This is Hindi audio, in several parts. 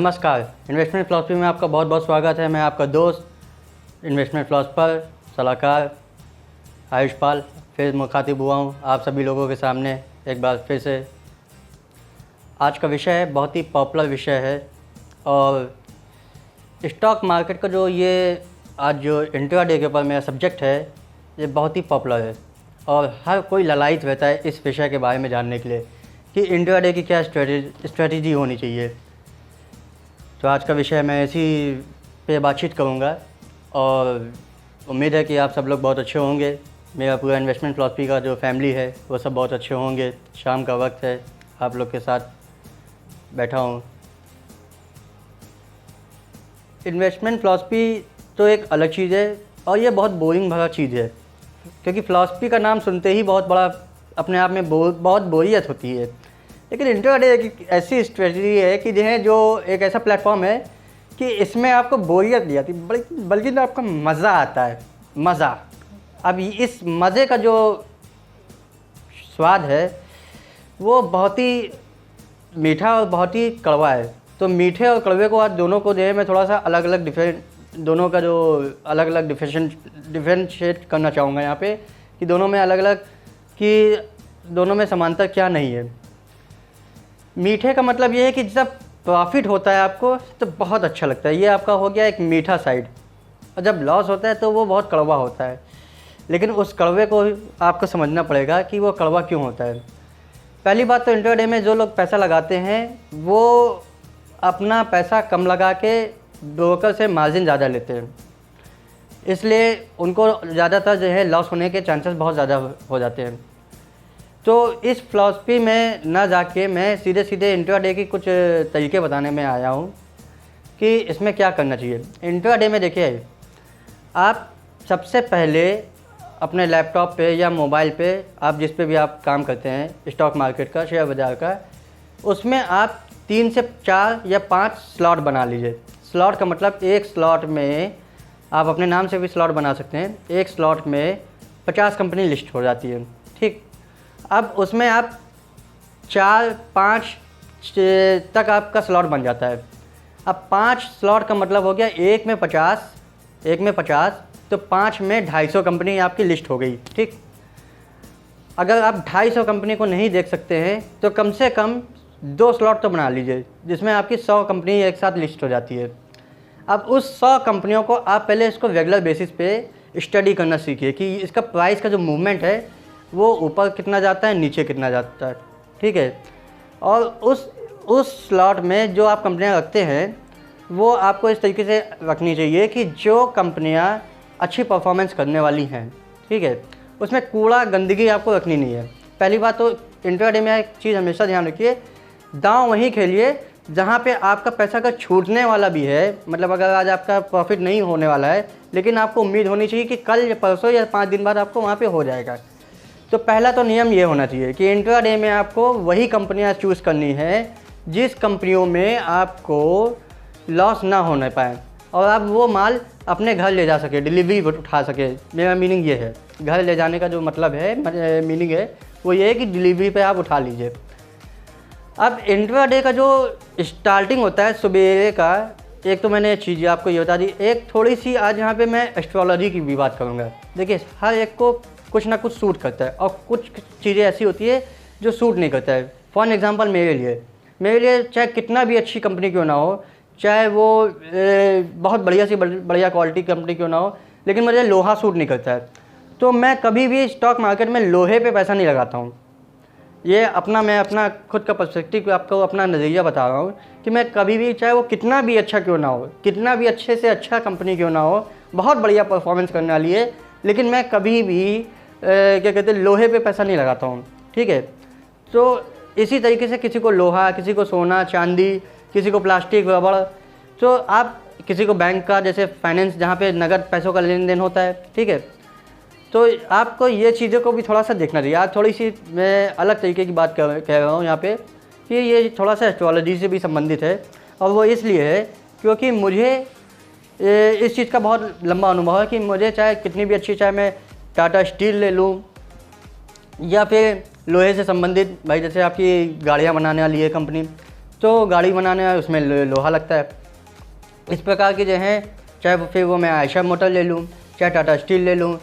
नमस्कार, इन्वेस्टमेंट फिलॉसफी में आपका बहुत बहुत स्वागत है। मैं आपका दोस्त इन्वेस्टमेंट फिलॉसफर सलाहकार आयुष पाल फिर मुखातिब हुआ हूँ आप सभी लोगों के सामने एक बार फिर से। आज का विषय है, बहुत ही पॉपुलर विषय है और स्टॉक मार्केट का जो ये आज जो इंट्राडे के ऊपर मेरा सब्जेक्ट है ये बहुत ही पॉपुलर है और हर कोई ललायित रहता है इस विषय के बारे में जानने के लिए कि इंट्राडे की क्या स्ट्रेटजी होनी चाहिए। तो आज का विषय मैं इसी पे बातचीत करूँगा और उम्मीद है कि आप सब लोग बहुत अच्छे होंगे। मेरा पूरा इन्वेस्टमेंट फिलॉसफी का जो फैमिली है वो सब बहुत अच्छे होंगे। शाम का वक्त है, आप लोग के साथ बैठा हूँ। इन्वेस्टमेंट फिलॉसफी तो एक अलग चीज़ है और ये बहुत बोरिंग भरा चीज़ है, क्योंकि फ़िलॉसफी का नाम सुनते ही बहुत बड़ा अपने आप में बहुत बोरियत होती है। लेकिन इंट्राडे एक ऐसी स्ट्रेटजी है कि जो एक ऐसा प्लेटफॉर्म है कि इसमें आपको बोरियत नहीं आती, बल्कि तो आपका मज़ा आता है। मज़ा, अब इस मज़े का जो स्वाद है वो बहुत ही मीठा और बहुत ही कड़वा है। तो मीठे और कड़वे को आज दोनों को मैं थोड़ा सा अलग अलग दोनों का जो अलग अलग डिफरेंशिएट करना चाहूँगा यहाँ पे कि दोनों में अलग अलग कि दोनों में समानता क्या नहीं है। मीठे का मतलब ये है कि जब प्रॉफिट होता है आपको तो बहुत अच्छा लगता है, ये आपका हो गया एक मीठा साइड, और जब लॉस होता है तो वो बहुत कड़वा होता है। लेकिन उस कड़वे को आपको समझना पड़ेगा कि वो कड़वा क्यों होता है। पहली बात तो इंट्राडे में जो लोग पैसा लगाते हैं वो अपना पैसा कम लगा के ब्रोकर से मार्जिन ज़्यादा लेते हैं, इसलिए उनको ज़्यादातर लॉस होने के चांसेस बहुत ज़्यादा हो जाते हैं। तो इस फिलॉसफी में ना जाके मैं सीधे इंट्राडे की कुछ तरीके बताने में आया हूँ कि इसमें क्या करना चाहिए। इंट्राडे में देखिए, आप सबसे पहले अपने लैपटॉप पे या मोबाइल पे, आप जिस पे भी आप काम करते हैं स्टॉक मार्केट का, शेयर बाज़ार का, उसमें आप 3 से 4 या 5 स्लॉट बना लीजिए। स्लॉट का मतलब एक स्लॉट में आप अपने नाम से भी स्लॉट बना सकते हैं। एक स्लॉट में 50 कंपनी लिस्ट हो जाती है, ठीक। अब उसमें आप 4-5 तक आपका स्लॉट बन जाता है। अब 5 स्लॉट का मतलब हो गया एक में 50 तो 5 में 250 कंपनी आपकी लिस्ट हो गई, ठीक। अगर आप 250 कंपनी को नहीं देख सकते हैं तो कम से कम 2 स्लॉट तो बना लीजिए जिसमें आपकी 100 कंपनी एक साथ लिस्ट हो जाती है। अब उस 100 कंपनियों को आप पहले इसको रेगुलर बेसिस पे स्टडी करना सीखिए कि इसका प्राइस का जो मूवमेंट है वो ऊपर कितना जाता है, नीचे कितना जाता है, ठीक है। और उस स्लॉट में जो आप कंपनियां रखते हैं वो आपको इस तरीके से रखनी चाहिए कि जो कंपनियां अच्छी परफॉर्मेंस करने वाली हैं, ठीक है, उसमें कूड़ा गंदगी आपको रखनी नहीं है। पहली बात तो इंट्राडे में एक चीज़ हमेशा ध्यान रखिए, दांव वहीं खेलिए जहाँ पे आपका पैसा अगर छूटने वाला भी है। मतलब अगर आज आपका प्रॉफिट नहीं होने वाला है लेकिन आपको उम्मीद होनी चाहिए कि कल या परसों या 5 दिन बाद आपको वहाँ पे हो जाएगा, तो पहला तो नियम ये होना चाहिए कि इंट्राडे में आपको वही कंपनियां चूज़ करनी है जिस कंपनियों में आपको लॉस ना होने पाए और आप वो माल अपने घर ले जा सके, डिलीवरी उठा सके। मेरा मीनिंग ये है, घर ले जाने का जो मतलब है, मीनिंग है वो ये है कि डिलीवरी पे आप उठा लीजिए। अब इंट्राडे का जो स्टार्टिंग होता है सुबह का, एक तो मैंने चीज़ें आपको ये बता दी। एक थोड़ी सी आज यहाँ पे मैं एस्ट्रोलॉजी की भी बात करूँगा। देखिए, हर एक को कुछ ना कुछ सूट करता है और कुछ चीज़ें ऐसी होती है जो सूट नहीं करता है। फॉर एग्जांपल मेरे लिए चाहे कितना भी अच्छी कंपनी क्यों ना हो, चाहे वो बहुत बढ़िया क्वालिटी कंपनी क्यों ना हो, लेकिन मुझे लोहा सूट नहीं करता है, तो मैं कभी भी स्टॉक मार्केट में लोहे पे पैसा नहीं लगाता हूँ। ये मैं अपना खुद का पर्सपेक्टिव आपको अपना नज़रिया बता रहा हूँ कि मैं कभी भी, चाहे वो कितना भी अच्छा क्यों ना हो, कितना भी अच्छे से अच्छा कंपनी क्यों ना हो, बहुत बढ़िया परफॉर्मेंस करने वाली है, लेकिन मैं कभी भी क्या कहते हैं लोहे पे पैसा नहीं लगाता हूँ, ठीक है। तो इसी तरीके से किसी को लोहा, किसी को सोना चांदी, किसी को प्लास्टिक रबड़, तो आप किसी को बैंक का जैसे फाइनेंस जहाँ पे नगद पैसों का लेन देन होता है, ठीक है, तो आपको ये चीज़ों को भी थोड़ा सा देखना चाहिए। आज थोड़ी सी मैं अलग तरीके की बात कह रहा हूँ यहाँ पे कि ये थोड़ा सा एस्ट्रोलॉजी से भी संबंधित है और वो इसलिए है क्योंकि मुझे इस चीज़ का बहुत लंबा अनुभव है कि मुझे चाहे कितनी भी अच्छी, चाहे मैं टाटा स्टील ले लूँ या फिर लोहे से संबंधित, भाई जैसे आपकी गाड़ियाँ बनाने वाली है कंपनी, तो गाड़ी बनाने में उसमें लोहा लगता है। इस प्रकार की जो हैं, चाहे फिर वो मैं आयशर मोटर ले लूँ, चाहे टाटा स्टील ले लूँ,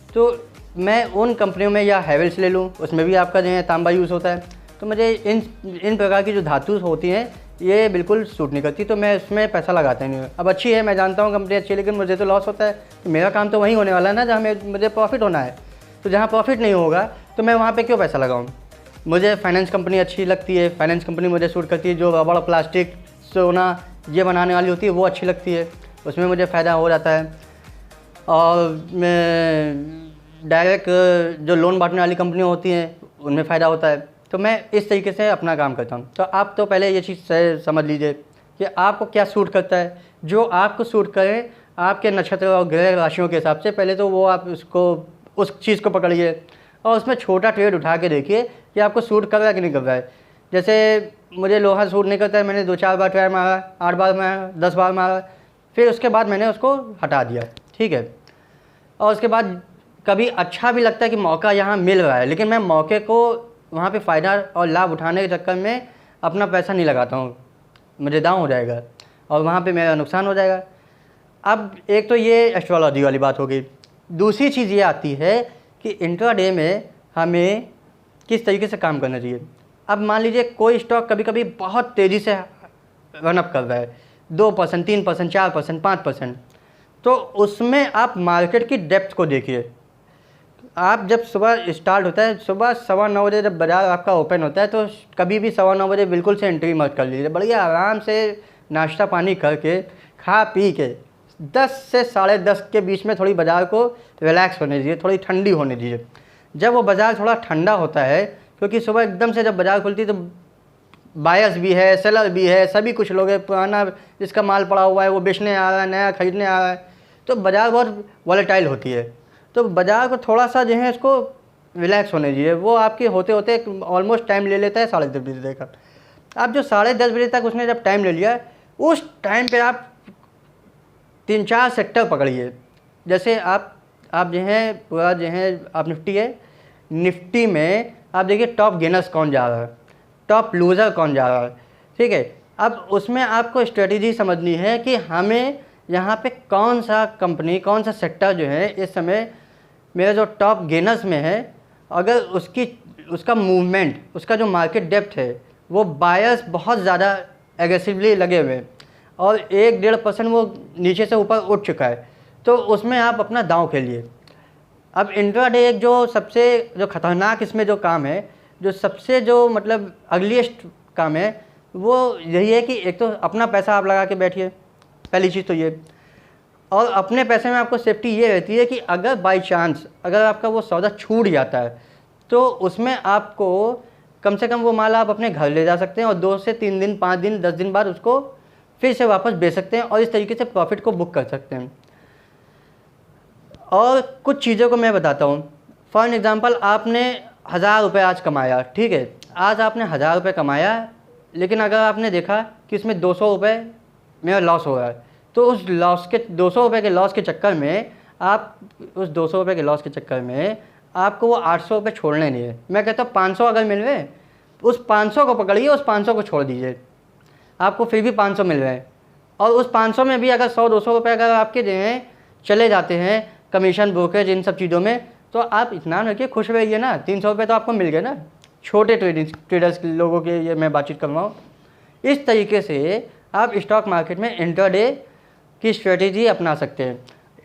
तो मैं उन कंपनियों में, या हैवेल्स ले लूँ, उसमें भी आपका जो है तांबा यूज़ होता है। तो मुझे इन प्रकार की जो धातु होती हैं ये बिल्कुल सूट नहीं करती, तो मैं इसमें पैसा लगाता ही नहीं हूँ। अब अच्छी है, मैं जानता हूँ कंपनी अच्छी है, लेकिन मुझे तो लॉस होता है। तो मेरा काम तो वहीं होने वाला है ना जहाँ मुझे प्रॉफिट होना है। तो जहाँ प्रॉफिट नहीं होगा तो मैं वहाँ पे क्यों पैसा लगाऊँ। मुझे फाइनेंस कंपनी अच्छी लगती है, फाइनेंस कंपनी मुझे सूट करती है। जो रबड़, प्लास्टिक, सोना ये बनाने वाली होती है वो अच्छी लगती है, उसमें मुझे फ़ायदा हो जाता है। और मैं डायरेक्ट जो लोन बांटने वाली कंपनियाँ होती हैं उनमें फ़ायदा होता है। तो मैं इस तरीके से अपना काम करता हूँ। तो आप तो पहले ये चीज़ समझ लीजिए कि आपको क्या सूट करता है। जो आपको सूट करे आपके नक्षत्र और ग्रह राशियों के हिसाब से, पहले तो वो आप उस चीज़ को पकड़िए और उसमें छोटा ट्रेड उठा के देखिए कि आपको सूट कर रहा है कि नहीं कर रहा है। जैसे मुझे लोहा सूट नहीं करता है, मैंने 2-4 बार ट्राई मारा, 8 बार मारा, 10 बार मारा, फिर उसके बाद मैंने उसको हटा दिया, ठीक है। और उसके बाद कभी अच्छा भी लगता है कि मौका यहाँ मिल रहा है, लेकिन मैं मौके को वहाँ पे फ़ायदा और लाभ उठाने के चक्कर में अपना पैसा नहीं लगाता हूँ, मुझे डाउन हो जाएगा और वहाँ पे मेरा नुकसान हो जाएगा। अब एक तो ये एस्ट्रोलॉजी वाली बात हो गई। दूसरी चीज़ ये आती है कि इंट्राडे में हमें किस तरीके से काम करना चाहिए। अब मान लीजिए कोई स्टॉक कभी कभी बहुत तेज़ी से रनअप कर रहा है, 2%, 3%, 4%, 5%, तो उसमें आप मार्केट की डेप्थ को देखिए। आप जब सुबह स्टार्ट होता है, सुबह 9:15 बजे जब बाज़ार आपका ओपन होता है, तो कभी भी 9:15 बजे बिल्कुल से एंट्री मत कर लीजिए। बढ़िया आराम से नाश्ता पानी करके, खा पी के 10 से 10:30 के बीच में थोड़ी बाज़ार को रिलैक्स होने दीजिए, थोड़ी ठंडी होने दीजिए। जब वो बाज़ार थोड़ा ठंडा होता है, क्योंकि सुबह एकदम से जब बाज़ार खुलती है तो बायर्स भी है, सेलर भी है, सभी कुछ लोग हैं, पुराना जिसका माल पड़ा हुआ है वो बेचने आ रहा है, नया खरीदने आ रहा है, तो बाज़ार बहुत वॉलेटाइल होती है। तो बाज़ार को थोड़ा सा जो है इसको रिलैक्स होने दीजिए। वो आपके होते होते ऑलमोस्ट टाइम ले लेता है 10:30 बजे तक। आप जो 10:30 बजे तक उसने जब टाइम ले लिया, उस टाइम पे आप 3-4 सेक्टर पकड़िए। जैसे आप जो है पूरा जो है आप निफ्टी है, निफ्टी में आप देखिए टॉप गेनर्स कौन जा रहा है, टॉप लूज़र कौन जा रहा है, ठीक है। अब उसमें आपको स्ट्रेटेजी समझनी है कि हमें यहाँ पे कौन सा कंपनी, कौन सा सेक्टर जो है इस समय मेरा जो टॉप गेनर्स में है, अगर उसका मूवमेंट, उसका जो मार्केट डेप्थ है, वो बायर्स बहुत ज़्यादा एग्रेसिवली लगे हुए हैं और 1-1.5% वो नीचे से ऊपर उठ चुका है, तो उसमें आप अपना दांव खेलिए। अब इंट्राडे एक जो सबसे जो ख़तरनाक इसमें जो काम है, जो सबसे जो मतलब अर्लीस्ट काम है, वो यही है कि एक तो अपना पैसा आप लगा के बैठिए, पहली चीज़ तो ये। और अपने पैसे में आपको सेफ्टी ये रहती है कि अगर बाई चांस अगर आपका वो सौदा छूट जाता है, तो उसमें आपको कम से कम वो माल आप अपने घर ले जा सकते हैं और 2 से 3 दिन, 5 दिन, 10 दिन बाद उसको फिर से वापस बेच सकते हैं और इस तरीके से प्रॉफिट को बुक कर सकते हैं। और कुछ चीज़ों को मैं बताता हूँ। फॉर एग्ज़ाम्पल, आपने 1000 रुपये आज कमाया, ठीक है, आज आपने 1000 रुपये कमाया, लेकिन अगर आपने देखा कि इसमें 200 रुपये मेरा लॉस हो रहा है, तो उस लॉस के 200 रुपये के लॉस के चक्कर में उस 200 रुपये के लॉस के चक्कर में आपको वो 800 रुपये छोड़ने नहीं है। मैं कहता हूँ 500 अगर मिल रहे हैं, उस 500 को पकड़िए, उस 500 को छोड़ दीजिए, आपको फिर भी 500 मिल रहे हैं। और उस 500 में भी अगर 100-200 रुपये अगर आपके जो हैं चले जाते हैं कमीशन, ब्रोकरेज, इन सब चीज़ों में, तो आप इतना रखिए, खुश रहिए ना। 300 रुपये तो आपको मिल गए ना। छोटे ट्रेडर्स लोगों के ये मैं बातचीत कर रहा हूँ। इस तरीके से आप स्टॉक मार्केट में इंट्राडे की स्ट्रेटेजी अपना सकते हैं।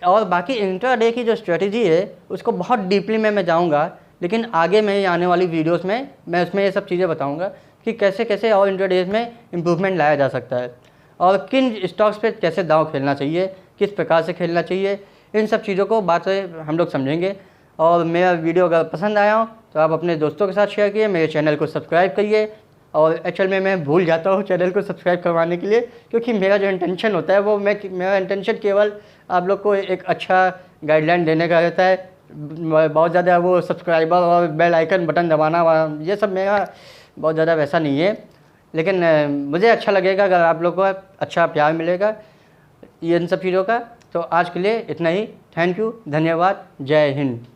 और बाकी इंट्राडे की जो स्ट्रेटेजी है उसको बहुत डीपली मैं जाऊँगा, लेकिन आगे मैं आने वाली वीडियोस में मैं उसमें ये सब चीज़ें बताऊँगा कि कैसे कैसे और इंट्राडेज में इम्प्रूवमेंट लाया जा सकता है और किन स्टॉक्स पे कैसे दांव खेलना चाहिए, किस प्रकार से खेलना चाहिए, इन सब चीज़ों को बातें हम लोग समझेंगे। और मेरा वीडियो अगर पसंद आया हो तो आप अपने दोस्तों के साथ शेयर कीजिए, मेरे चैनल को सब्सक्राइब करिए। और एक्चुअल में मैं भूल जाता हूँ चैनल को सब्सक्राइब करवाने के लिए, क्योंकि मेरा जो इंटेंशन होता है वो मेरा इंटेंशन केवल आप लोग को एक अच्छा गाइडलाइन देने का रहता है। बहुत ज़्यादा वो सब्सक्राइबर और बेल आइकन बटन दबाना ये सब मेरा बहुत ज़्यादा वैसा नहीं है, लेकिन मुझे अच्छा लगेगा अगर आप लोग को अच्छा प्यार मिलेगा इन सब चीज़ों का। तो आज के लिए इतना ही। थैंक यू, धन्यवाद, जय हिंद।